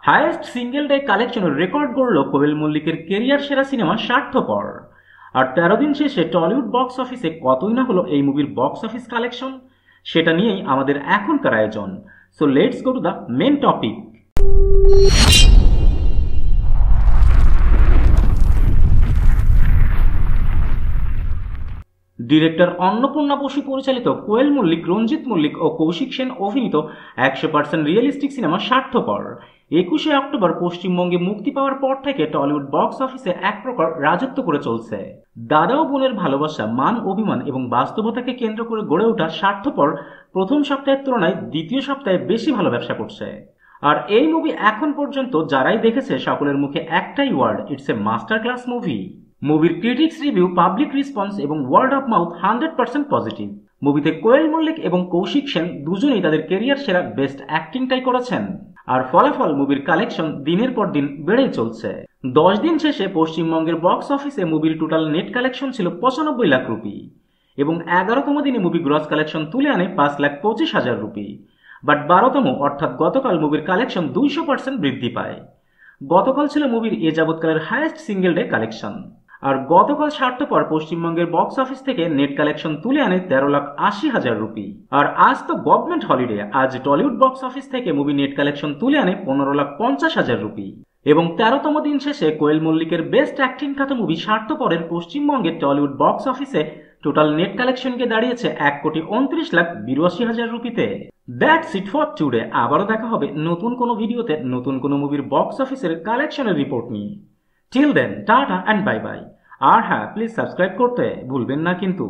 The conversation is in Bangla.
হায়েস্ট সিঙ্গেল ডে কালেকশনের রেকর্ড গড়ল কোয়েল মল্লিকের কেরিয়ার সেরা সিনেমা স্বার্থপর। আর ১৩ দিন শেষে টলিউড বক্স অফিসে কতই না হলো এই মুভির বক্স অফিস কালেকশন, সেটা নিয়েই আমাদের এখনকার আয়োজন। So let's go to the main topic. Director Annapurna Basu পরিচালিত কোয়েল মল্লিক, রঞ্জিত মল্লিক ও কৌশিক সেন অভিনীত ১০০% রিয়েলিস্টিক সিনেমা স্বার্থপর ২১শে অক্টোবর পশ্চিমবঙ্গে মুক্তি পাওয়ার পর থেকে টলিউড বক্স অফিসে এক প্রকার রাজত্ব করে চলছে। দাদা ও বোনের ভালোবাসা, মান অভিমান এবং বাস্তবতাকে কেন্দ্র করে গড়ে ওঠা স্বার্থপর প্রথম সপ্তাহের তুলনায় দ্বিতীয় সপ্তাহে বেশি ভালো ব্যবসা করছে। আর এই মুভি এখন পর্যন্ত যারাই দেখেছে সকলের মুখে একটাই word, it's a master class movie. মুভির ক্রিটিক্স রিভিউ, পাবলিক রেসপন্স এবং ওয়ার্ড অফ মাউথ 100% পজিটিভ। মুভিতে কোয়েল মল্লিক এবং কৌশিক সেন দুজনেই তাদের কেরিয়ার সেরা বেস্ট অ্যাক্টিংটাই করেছেন। আর ফলাফল মুভির কালেকশন দিনের পর দিন বেড়েই চলছে। 10 দিন শেষে পশ্চিমবঙ্গের বক্স অফিসে মুভির টোটাল নেট কালেকশন ছিল 95 লাখ রুপি এবং 11তম দিনে মুভি গ্রস কালেকশন তুলে আনে 5,25,000 রুপি। বাট 12তম অর্থাৎ গতকাল মুভির কালেকশন 200% বৃদ্ধি পায়। গতকাল ছিল মুভির এ যাবৎকালের হাইয়েস্ট সিঙ্গেল ডে কালেকশন। আর গতকাল স্বার্থপর পশ্চিমবঙ্গের বক্স অফিস থেকে নেট কালেকশন তুলে আনে 13,80,000 রুপি। আর আজ তো গভর্নমেন্ট হলিডে, আজ টলিউড বক্স অফিস থেকে মুভি নেট কালেকশন তুলে আনে 15,50,000 রুপি। এবং 13তম দিন শেষে কোয়েল মল্লিকের বেস্ট অ্যাক্টিং খ্যাত মুভি স্বার্থপরের পশ্চিমবঙ্গের টলিউড বক্স অফিসে টোটাল নেট কালেকশনকে দাঁড়িয়েছে 1,29,82,000 রুপিতে। That's it for today. আবারও দেখা হবে নতুন কোনো ভিডিওতে নতুন কোনো মুভির বক্স অফিসের কালেকশনের রিপোর্ট নিয়ে। Till then tata and bye bye. আর হ্যাঁ, প্লিজ সাবস্ক্রাইব করতে ভুলবেন না কিন্তু।